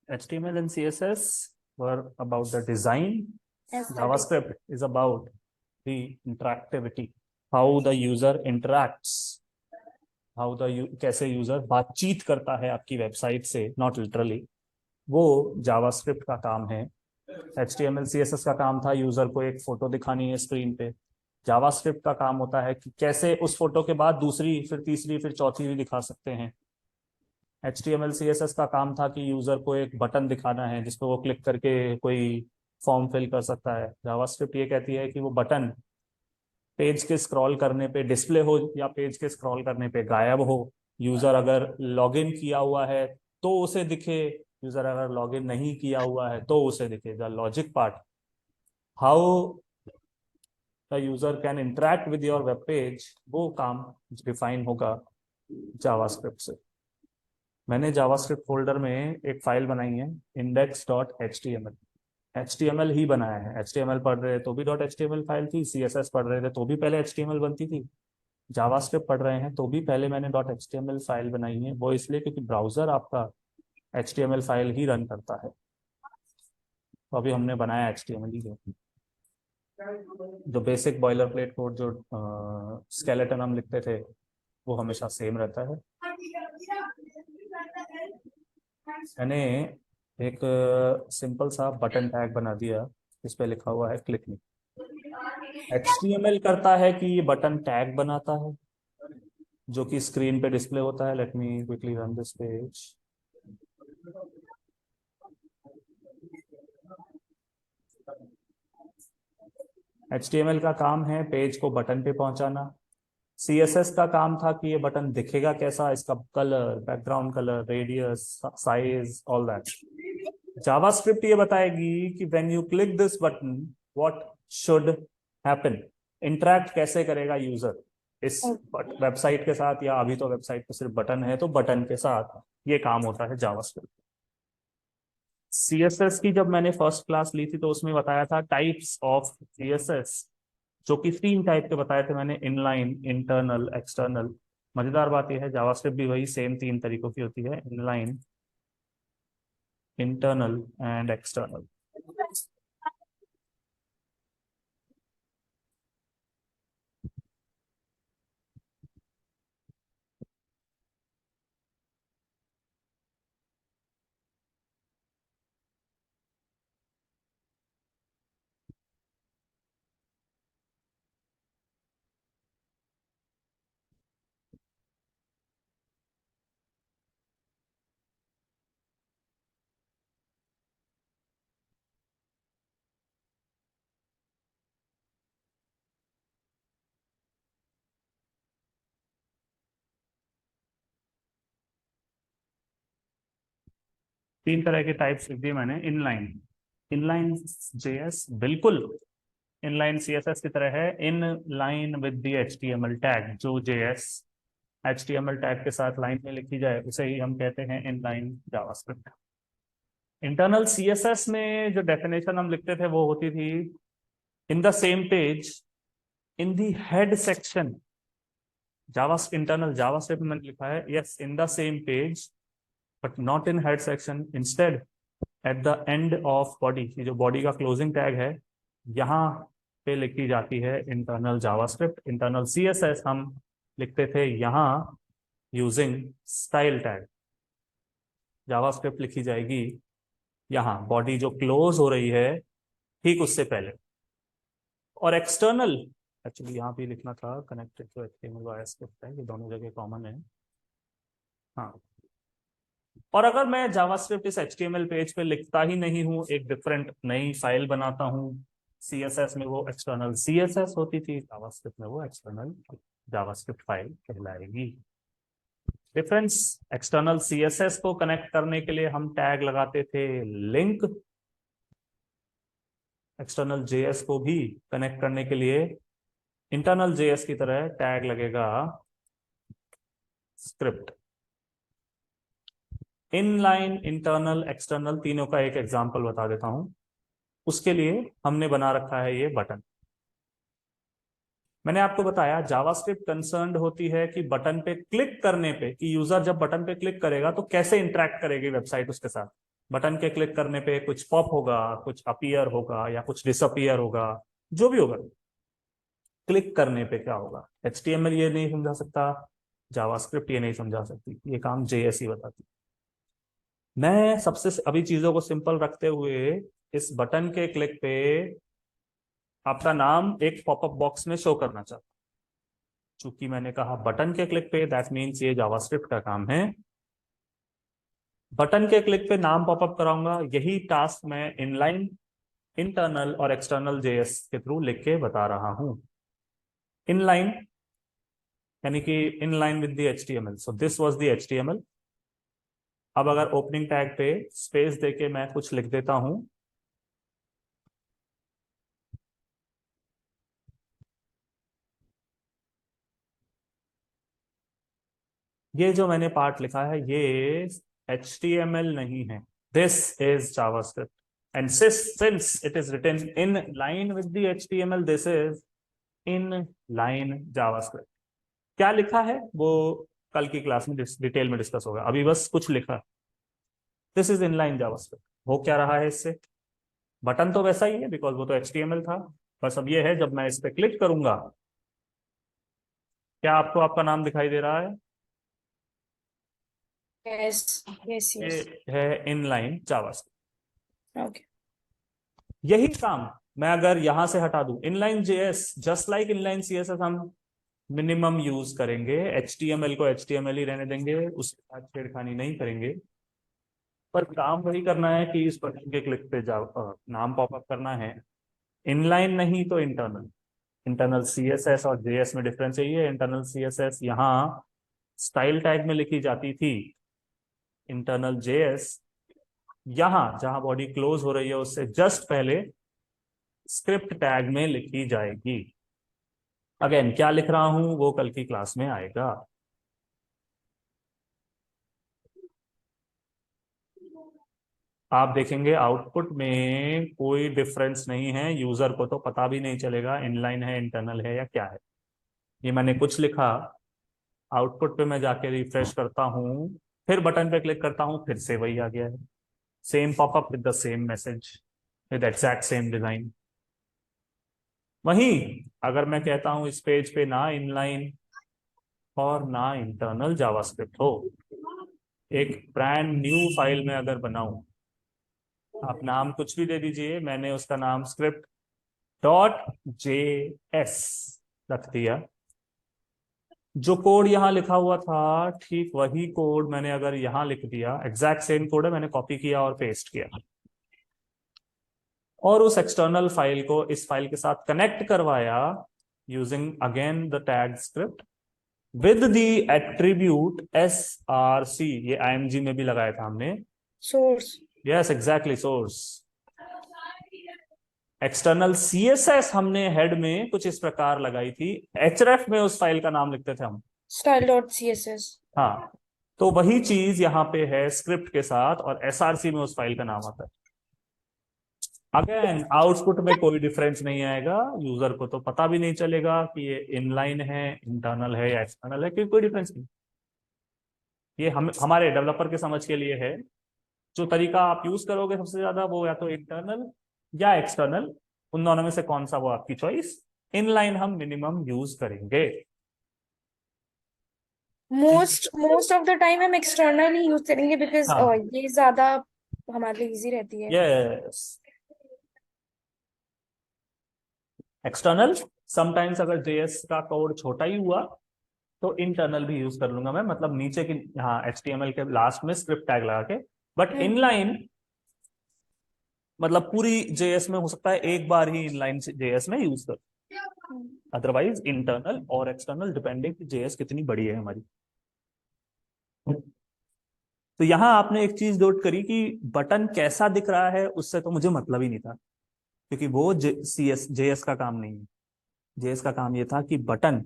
HTML and CSS were about the design. Aesthetic. JavaScript is about the interactivity, how the user interacts, कैसे user बातचीत करता है आपकी website से, not literally, वो जावास्क्रिप्ट का काम है। HTML CSS का काम था यूजर को एक फोटो दिखानी है स्क्रीन पे। जावास्क्रिप्ट का काम होता है कि कैसे उस फोटो के बाद दूसरी, फिर तीसरी, फिर चौथी भी दिखा सकते हैं। HTML CSS का काम था कि यूजर को एक बटन दिखाना है जिस पर वो क्लिक करके कोई फॉर्म फिल कर सकता है। जावास्क्रिप्ट ये कहती है कि वो बटन पेज के स्क्रॉल करने पे डिस्प्ले हो या पेज के स्क्रॉल करने पे गायब हो। यूजर अगर लॉगिन किया हुआ है तो उसे दिखे, यूजर अगर लॉगिन नहीं किया हुआ है तो उसे दिखे। The logic part, how the user can interact with your web page, वो काम डिफाइन होगा जावास्क्रिप्ट से। मैंने जावास्क्रिप्ट फोल्डर में एक फाइल बनाई है index.html। HTML ही बनाया है। HTML पढ़ रहे तो भी .html फाइल थी, CSS पढ़ रहे थे तो भी पहले HTML बनती थी, जावास्क्रिप्ट पढ़ रहे हैं तो भी पहले मैंने .html फाइल बनाई है। वो इसलिए क्योंकि ब्राउजर आपका HTML फाइल ही रन करता है, तो अभी हमने बनाया HTML ही है। जो बेसिक बॉयलर प्लेट कोड, जो स्केलेटन हम लिखते थे, वो हमेशा सेम रहता है। मैंने एक सिंपल सा बटन टैग बना दिया, इस पे लिखा हुआ है क्लिक मी। HTML करता है कि ये बटन टैग बनाता है जो कि स्क्रीन पे डिस्प्ले होता है। Let me quickly run this page. HTML का काम है पेज को बटन पे पहुंचाना। CSS का काम था कि ये बटन दिखेगा कैसा, इसका colour, background colour, radius, size, all that. JavaScript ये बताएगी कि when you click this button what should happen, interact कैसे करेगा यूजर इस वेबसाइट के साथ, या अभी तो वेबसाइट पे सिर्फ बटन है तो बटन के साथ। ये काम होता है जावास्क्रिप्ट। CSS की जब मैंने फर्स्ट क्लास ली थी तो उसमें बताया था टाइप्स ऑफ CSS, जो कि 3 टाइप के बताए थे मैंने, इनलाइन, इंटरनल, एक्सटर्नल। मजेदार बात यह है जावास्क्रिप्ट भी वही सेम 3 तरीकों की होती है, इनलाइन, इंटरनल एंड एक्सटर्नल। तीन तरह के टाइप्स लिख दिए मैंने। इनलाइन, इनलाइन JS बिल्कुल इनलाइन CSS की तरह है, in line with the HTML tag. जो JS HTML टैग के साथ लाइन में लिखी जाए उसे ही हम कहते हैं इनलाइन जावास्क्रिप्ट। इंटरनल CSS में जो डेफिनेशन हम लिखते थे वो होती थी, in the same page, in the head section. Internal JavaScript में मैंने लिखा है yes in the same page but not in head section, instead at the end of body. ये जो बॉडी का क्लोजिंग टैग है यहाँ पे लिखी जाती है इंटरनल जावास्क्रिप्ट। इंटरनल CSS हम लिखते थे यहाँ यूजिंग स्टाइल टैग। जावास्क्रिप्ट लिखी जाएगी यहाँ, बॉडी जो क्लोज हो रही है ठीक उससे पहले। और एक्सटर्नल, एक्चुअली यहाँ पे लिखना था connected to HTML via script है, ये दोनों जगह कॉमन है। हाँ, और अगर मैं जावास्क्रिप्ट इस HTML पेज पे लिखता ही नहीं हूँ, एक डिफरेंट नई फाइल बनाता हूँ, CSS में वो एक्सटर्नल CSS होती थी, जावास्क्रिप्ट में वो एक्सटर्नल जावास्क्रिप्ट फाइल कहलाएगी। डिफरेंस, एक्सटर्नल CSS को कनेक्ट करने के लिए हम टैग लगाते थे लिंक, एक्सटर्नल JS को भी कनेक्ट करने के लिए इंटरनल JS की तरह टैग लगेगा स्क्रिप्ट। इनलाइन, इंटरनल, एक्सटर्नल, तीनों का एक एग्जांपल बता देता हूं। उसके लिए हमने बना रखा है ये बटन। मैंने आपको बताया जावास्क्रिप्ट कंसर्न्ड होती है कि बटन पे क्लिक करने पे, कि यूजर जब बटन पे क्लिक करेगा तो कैसे इंटरेक्ट करेगी वेबसाइट उसके साथ। बटन के क्लिक करने पे कुछ पॉप होगा, कुछ अपीयर होगा या कुछ डिसअपीयर होगा, जो भी होगा। क्लिक करने पे क्या होगा, HTML ये नहीं समझा सकता, जावास्क्रिप्ट ये नहीं समझा सकती, ये काम JS ही बताती। मैं सबसे अभी चीजों को सिंपल रखते हुए इस बटन के क्लिक पे आपका नाम एक पॉपअप बॉक्स में शो करना चाहता हूं। चूंकि मैंने कहा बटन के क्लिक पे, दैट मीन्स ये जावास्क्रिप्ट का काम है। बटन के क्लिक पे नाम पॉपअप कराऊंगा, यही टास्क मैं इनलाइन, इंटरनल और एक्सटर्नल JS के थ्रू लिख के बता रहा हूं। इनलाइन यानी कि in line with the HTML, so this was the HTML। अब अगर ओपनिंग टैग पे स्पेस देके मैं कुछ लिख देता हूं, ये जो मैंने पार्ट लिखा है ये HTML नहीं है, this is JavaScript. And since it is written inline with the HTML, this is inline JavaScript. क्या लिखा है वो कल की क्लास में डिटेल में डिस्कस होगा, अभी बस कुछ लिखा। This is inline JavaScript. हो क्या रहा है इससे, बटन तो वैसा ही है बिकॉज वो तो HTML था। बस अब ये है जब मैं इस पे क्लिक करूंगा, क्या आपको आपका नाम दिखाई दे रहा है? यस यस ये यस। है इनलाइन जावास्क्रिप्ट। ओके। यही काम मैं अगर यहां से हटा दूं, inline JS just like inline CSS हम मिनिमम यूज करेंगे, HTML को HTML ही रहने देंगे, उसके साथ छेड़खानी नहीं करेंगे। पर काम वही करना है कि इस बटन के क्लिक पे जाओ, नाम पॉपअप करना है। इनलाइन नहीं तो इंटरनल। इंटरनल CSS और JS में डिफरेंस यही है, इंटरनल CSS यहाँ स्टाइल टैग में लिखी जाती थी, इंटरनल JS यहां जहां बॉडी क्लोज हो रही है उससे जस्ट पहले स्क्रिप्ट टैग में लिखी जाएगी। अगेन क्या लिख रहा हूं वो कल की क्लास में आएगा। आप देखेंगे आउटपुट में कोई डिफरेंस नहीं है, यूजर को तो पता भी नहीं चलेगा इनलाइन है, इंटरनल है या क्या है। ये मैंने कुछ लिखा, आउटपुट पे मैं जाके रिफ्रेश करता हूं, फिर बटन पे क्लिक करता हूं, फिर से वही आ गया है, same popup with the same message with exact same design. वहीं अगर मैं कहता हूं इस पेज पे ना इनलाइन और ना इंटरनल जावास्क्रिप्ट हो, एक ब्रांड न्यू फाइल में अगर बनाऊं, आप नाम कुछ भी दे दीजिए, मैंने उसका नाम स्क्रिप्ट डॉट JS रख दिया। जो कोड यहां लिखा हुआ था ठीक वही कोड मैंने अगर यहां लिख दिया, एग्जैक्ट सेम कोड है, मैंने कॉपी किया और पेस्ट किया, और उस एक्सटर्नल फाइल को इस फाइल के साथ कनेक्ट करवाया using again the tag script with the attribute SRC। ये IMG में भी लगाया था हमने, source. Yes exactly source. External CSS हमने हेड में कुछ इस प्रकार लगाई थी, href में उस फाइल का नाम लिखते थे हम। Style dot CSS। हाँ, तो वही चीज यहाँ पे है स्क्रिप्ट के साथ, और SRC में उस फाइल का नाम आता है। अगेन आउटपुट में कोई डिफरेंस नहीं आएगा, यूजर को तो पता भी नहीं चलेगा कि ये इनलाइन है, इंटरनल है या एक्सटर्नल है, क्योंकि कोई डिफरेंस नहीं। ये हम हमारे डेवलपर के समझ के लिए है। जो तरीका आप यूज करोगे सबसे ज्यादा वो या तो इंटरनल या एक्सटर्नल, उन दोनों में से कौन सा वो आपकी चॉइस। इनलाइन हम मिनिमम यूज करेंगे। Most most of the time हम एक्सटर्नल ही यूज करेंगे बिकॉज हाँ, ये ज्यादा हमारे लिए इजी रहती है। Yes external. समटाइम्स अगर JS का कोड छोटा ही हुआ तो इंटरनल भी यूज कर लूंगा मैं, मतलब नीचे की, हाँ HTML के लास्ट में स्क्रिप्ट टैग लगा के। But hmm. इनलाइन मतलब पूरी JS में हो सकता है एक बार ही इनलाइन JS में यूज कर, अदरवाइज इंटरनल और एक्सटर्नल डिपेंडिंग JS कितनी बड़ी है हमारी। तो यहां आपने एक चीज नोट करी कि बटन कैसा दिख रहा है उससे तो मुझे मतलब ही नहीं था, क्योंकि वो JS का काम नहीं है। JS का काम ये था कि बटन,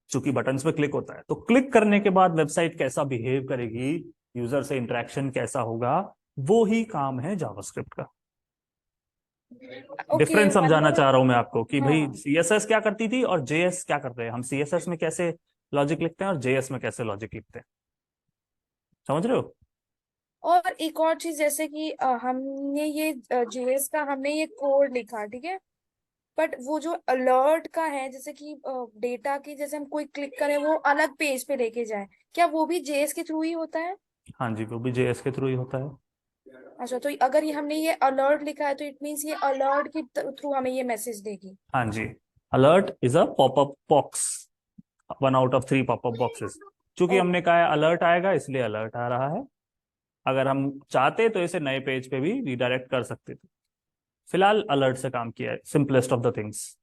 चूंकि बटन पे क्लिक होता है तो क्लिक करने के बाद वेबसाइट कैसा बिहेव करेगी, यूजर से इंटरेक्शन कैसा होगा, वो ही काम है जावास्क्रिप्ट का। ओके डिफरेंस वन समझाना मोर। चाह रहा हूं मैं आपको कि भाई हाँ। CSS क्या करती थी और JS क्या करते हैं, हम CSS में कैसे लॉजिक लिखते हैं और JS में कैसे लॉजिक लिखते हैं, समझ रहे हो? और एक और चीज, जैसे कि हमने ये जेएस का हमने ये कोड लिखा, ठीक है, बट वो जो अलर्ट का है, जैसे कि डेटा की, जैसे हम कोई क्लिक करें वो अलग पेज पे लेके जाए, क्या वो भी जेएस के थ्रू ही होता है? हाँ जी, वो भी जेएस के थ्रू ही होता है। अच्छा, तो अगर ये हमने ये अलर्ट लिखा है तो इट मीन्स ये अलर्ट के थ्रू हमें ये मैसेज देगी। हाँ जी, alert is a popup box, 1 out of 3 popup boxes. चूंकि ओके। हमने कहा है अलर्ट आएगा, इसलिए अलर्ट आ रहा है। अगर हम चाहते तो इसे नए पेज पे भी रिडायरेक्ट कर सकते थे। फिलहाल अलर्ट से काम किया है, सिंपलेस्ट ऑफ द थिंग्स।